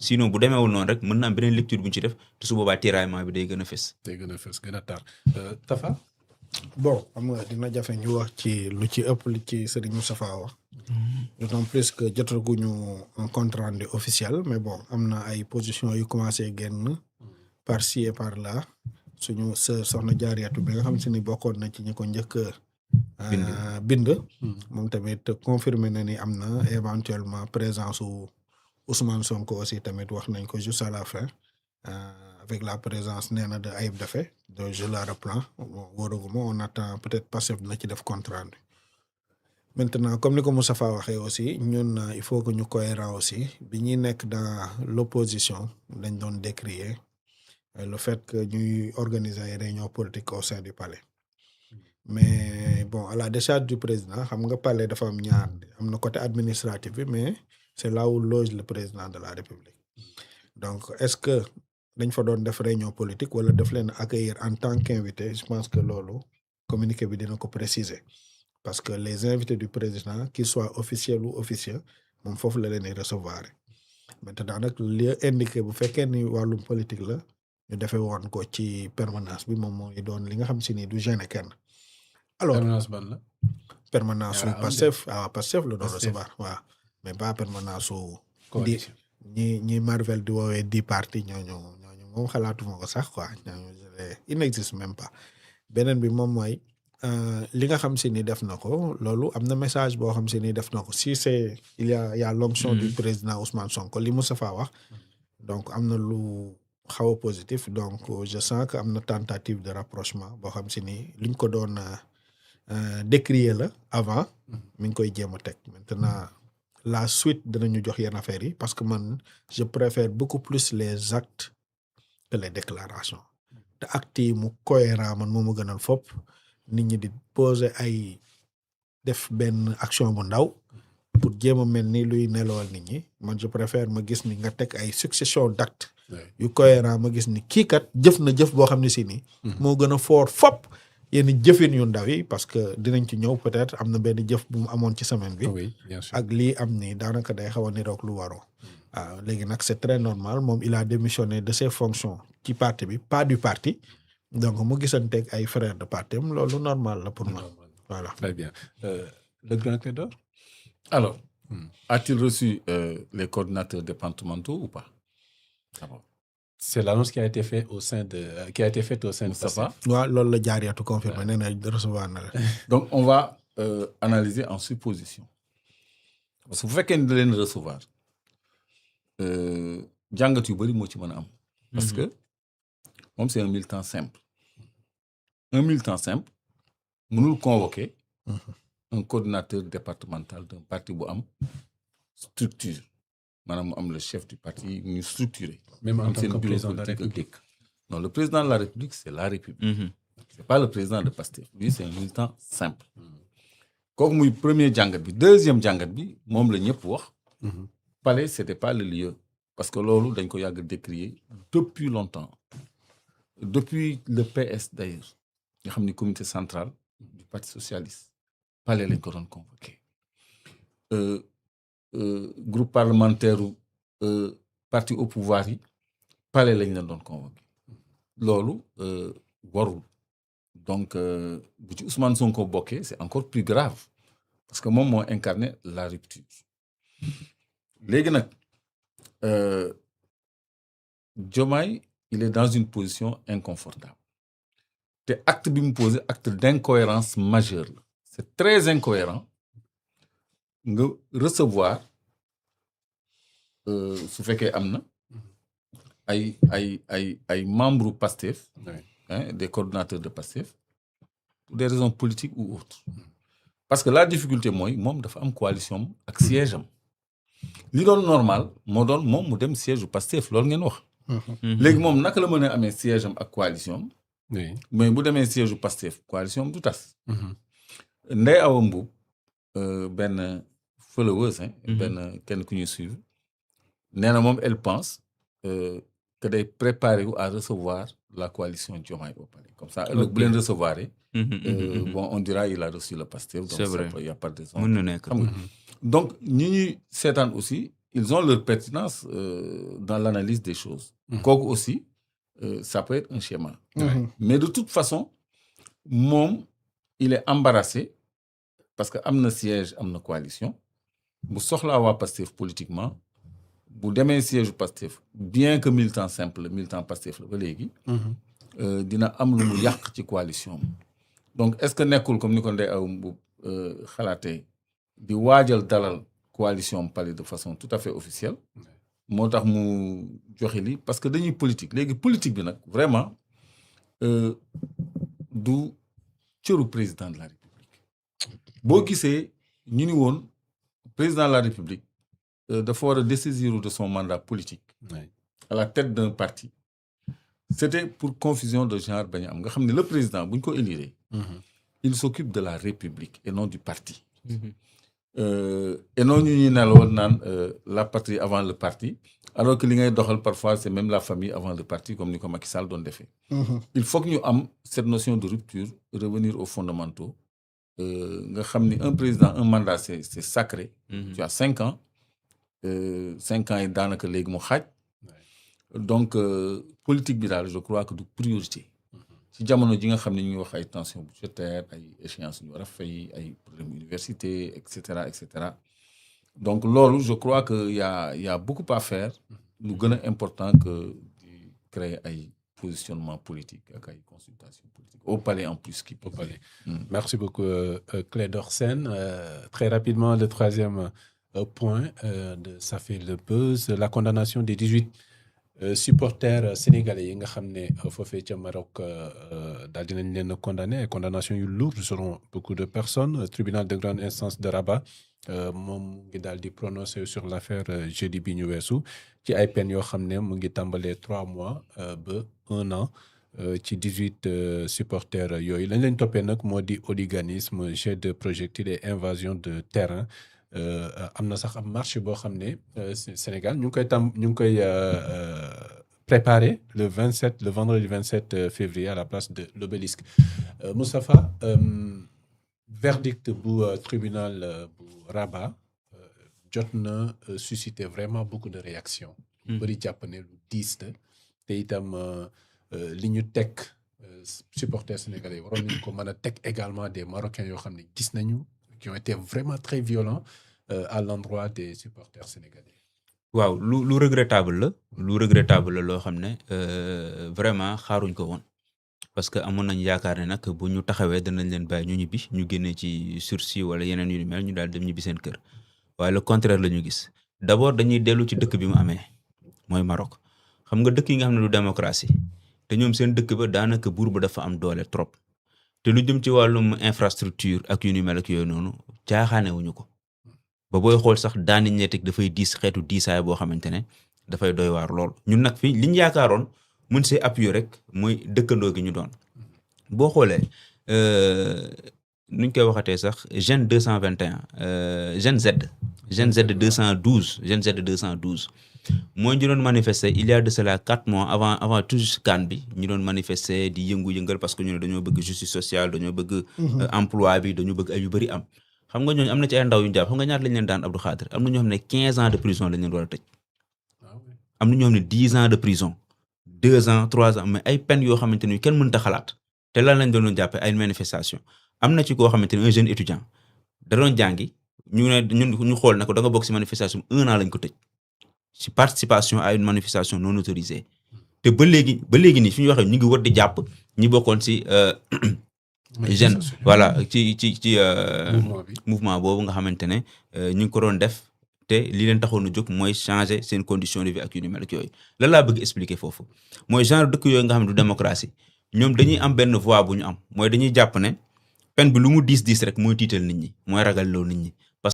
sinon bu demeewul noonu rek mën na am beneen lecture bu ñu ci def te su boobaa tiraillement bi day gën a fës. day gën a fës gën a tar Tafa. bon xam nga dina jafe ñu wax ci lu ci ëpp li ci Serigne Moustapha wax d'autant plus que jotaguñu un compte rendu officiel mais bon am na ay positions yu commencé génn par-ci et par-là suñu sœur soxna Jaariyatu bi nga xam si ni bokkoon na ci ñi ko njëkk bind moom tamit confirmé na ni am na éventuellement présence su Ousmane Sonko aussi tamit wax nañ ko juste à la fin avec la présence nee na de Ayib Daffé donc je la reprends wóoraguma on attend peut-être Pastef na ci def compte rendu maintenant comme ni ko Moustapha waxee aussi ñun il faut que ñu cohérent aussi bi ñuy nekk dans l'opposition dañ doon décrier le fait que ñuy organiser ay réunions politiques au sein du palais mais bon à la décharge du président xam nga palais dafa am ñaar am na côté administratif bi mais c'est là où loge le président de la République donc est-ce que dañ fa doon def réunion politique wala daf leen accueillir en tant qu'invité je pense que loolu communiqué bi dina ko préciser parce que les invités du président qu'ils soient officiels ou officieux moom foofu la leen di recevoir maintenant nag li indiqué bu fekkee ni wàllum politique la ñu defee woon ko ci permanence bi moom mooy doon li nga xam si ni du gêner kenn. alors permanence ban la. permanence su Pastef la doon recevoir waaw mais pas permanence su. coalition ñi Marvel di woowee 10 partis ñooñu moom xalaatuma ko sax quoi ñooñu il n'existe même pas beneen bi moom mooy li nga xam si ni def na ko loolu am na message boo xam si ni def na ko si c'est il y a l'onction du président Ousmane Sonko li Moustapha wax donc am na lu xaw a positif donc je sens que am na tentative de rapprochement boo xam si ni liñ ko doon décrier la avant mi ngi koy jéem a teg maintenant la suite dinañu jox yenn affaires yi parce que man je préfère beaucoup plus les actes que les déclarations te actes yi mu cohérent man moo ma gënal fopp nit ñi di poser ay def benn action bu ndaw pour jéem a mel ni luy nelawal nit ñi man je préfère ma gis ni nga teg ay succession d'actes yu cohérent ma gis ni kii kat jëf na jëf boo xam ne si ni moo gën a fort fopp yenn jëfin yu ndaw yi parce que dinañ ci ñëw peut-être am na benn jëf bu mu amoon ci semaine bi oui bien sûr ak lii am ni daanaka day xaw a niroog lu waroo waaw léegi nag c'est très normal moom il a démissionné de ses fonctions ci parti bi pas du parti donc mu gisanteeg ay frères de parti am loolu normal la pour moi voilà. Très bien le grand Clédor alors a-t-il reçu les coordinateurs départementaux ou pas d'abord. C'est l'annonce qui a été faite au sein de Moustapha. waaw loolu la Jaariyatu confirmé nee na recevoir na la. donc on va analyser en supposition parce que bu fekkee ni da leen recevoir jàngat yu bari moo ci mën a am. parce que moom c'est un militant simple. un militant simple mënul convoquer un coordinateur départemental d'un parti bu am structure maanaam mu am le chef du parti ñu structuré. même en tant que président de la République. Non, le président de la République, c'est la République. C'est pas le président de Pastef. Lui, c'est un militant simple. Kooku muy premier jàngat bi deuxième jàngat bi moom la ñëpp wax. Palais, c'était pas le lieu. Parce que loolu dañ ko yàgg décrier depuis longtemps. Depuis le PS d'ailleurs. nga xam ni comité central du Parti socialiste. Palais lañ ko doon convoqué. Groupe parlementaire parti au pouvoir yi. Palais lañ leen doon convoqué loolu warul donc bu ci Ousmane Sonko bokkee c'est encore plus grave parce que moom moo incarné la rupture léegi nag Diomaye il est dans une position inconfortable te acte bi mu posé acte d'incohérence majeure la c'est très incohérent nga recevoir su fekkee am na ay membres Pastef des coordonnateurs de Pastef pour des raisons politiques ou autres parce que la difficulté mooy moom dafa am coalition ak siège am li doon normal moo doon moom mu dem siège u Pastef loolu ngeen wax léegi moom naka la mën a amee siège am ak coalition am mais bu demee siège u Pastef coalition am du tas Ndeye Awa Mboup benn followeuse benn kenn ku ñuy suivre nee na moom elle pense que day préparer wu à recevoir la coalition Diomaye au palais comme ça ëllëg bu leen recevoir bon on dira il a reçu le Pastef donc c'est vrai il y a pas de raison mën na nekk xam nga donc ñi ñuy seetaan aussi ils ont leur pertinence dans l'analyse des choses. Kooku aussi ça peut être un schéma. Mais de toute façon moom il est embarrassé parce que am na siège am na coalition bu soxlaa waa Pastef politiquement bu demee siège Pastef bien que militant simple militant Pastef la ba léegi dina am lu mu yàq ci coalition donc est-ce que nekkul comme ni ko Ndeye Awa Mboup xalaatee di waajal dalal coalition palais de façon tout à fait officielle moo tax mu joxe li parce que dañuy politique léegi politique bi nag vraiment du cëru président de la République boo gisee ñu ni woon président de la République dafa war a dessaisir de son mandat politique à la tête d'un parti c'était pour confusion de genre bañ a am nga xam ne le président bu ñu ko élire il s'occupe de la République et non du parti et non ñu ñuy nelawal naan la patrie avant le parti alors que li ngay doxal parfois c'est même la famille avant le parti comme ni ko Macky Sall doon defee il faut que ñu am cette notion de rupture revenir aux fondamentaux nga xam ni un président un mandat c'est sacré tu as 5 ans 5 ans yi daanaka léegi mu xaaj donc politique bi daal je crois que du priorité ci jamono ji nga xam ne ñu ngi wax ay tensions budgétaires ay échéances ñu war a fay ay problèmes université et cetera donc loolu je crois que y a beaucoup à faire lu gën a important que di créer ay positionnement politique ak ay consultation politique au palais en plus qui peut palais. Merci beaucoup Clédor Sène. Très rapidement le troisième point ça fait le buzz, la condamnation des 18 supporters sénégalais yi nga xam ne foofee ca Maroc daal dinañ leen condamné condamnation yu lourde selon beaucoup de personnes. Tribunal de grande instance de Rabat moom mu ngi daal di prononcé sur l'affaire jeudi bi ñu weesu ci ay peines yoo xam ne mu ngi tàmbalee 3 mois ba 1 an ci 18 supporters yooyu lañ leen toppee nag moo di hooliganisme, jet de projectiles et invasion de terrain. am na sax am marche boo xam ne Sénégal ñu ngi koy préparé le vendredi 27 février à la place de l'Obélisque. Moustapha, verdict bu tribunal bu Rabat jot na susciter vraiment beaucoup de réactions. bari jàpp ne lu diis la te itam li ñu teg supporters sénégalais waroon nañu ko mën a teg également des Marocains yoo xam ne gis nañu qui ont été vraiment très violents à l'endroit des supporters sénégalais. waaw lu regrettable la loo xam ne vraiment xaaruñ ko woon parce que amoon nañ yaakaar ne nag bu ñu taxawee danañ leen bàyyi ñu ñibbi ñu génnee ci sursis wala yeneen yu ni mel ñu daal dem ñibbi seen kër waaye le contraire la ñu gis d'abord dañuy dellu ci dëkk bi mu amee mooy Maroc xam nga dëkk yi nga xam ne du démocratie te ñoom seen dëkk ba daanaka buur ba dafa am doole trop te lu jëm ci wàllum infrastructure ak yu ni mel ak yooyu noonu caaxaanewuñu ko ba booy xool sax daani ñeetig dafay diis xeetu diisaay boo xamante ne dafay doy waar lool ñun nag fii liñ yaakaaroon mën see appuyer rek mooy dëkkandoo gi ñu doon boo xoolee nuñ koy waxatee sax Gen 221 Gen Z 212 mooy ñu doon manifester il y a de cela 4 mois avant tout CAN bi ñu doon manifester di yëngu-yëngal parce que ñu ne dañoo bëgg justice sociale dañoo bëgg emploi bi dañoo bëgg ay yu bëri am xam nga ñooñu am na ci ay ndaw yu ñu jàpp xam nga ñaata lañ leen daan Abdou Khadir am na ñoo xam ne 15 ans de prison lañ leen war a tëj am na ñoo xam ne 10 ans de prison 2 ans 3 ans mais ay peines yoo xamante ni kenn mënut a xalaat te lan lañ doon jàppee ay manifestation am na ci koo xamante ni un jeune étudiant da doon jàngi ñu xool na ko da nga bokk ci manifestation 1 an lañ ko tëj ci participation à une manifestation non autorisée te ba léegi nii fi ñu waxee ñu ngi war di jàpp ñi bokkoon ci jeune voilà ci mouvement boobu nga xamante ne ñu ngi ko doon def te li leen taxoon a jóg mooy changer seen condition de vie ak yu ni mel ak yooyu lan laa bëgg expliquer foofu mooy genre dëkk yooyu nga xam ne du démocratie ñoom dañuy am benn voix bu ñu am mooy dañuy jàpp ne peine bi lu mu diis rek mooy tiital nit ñi mooy ragal loo nit ñi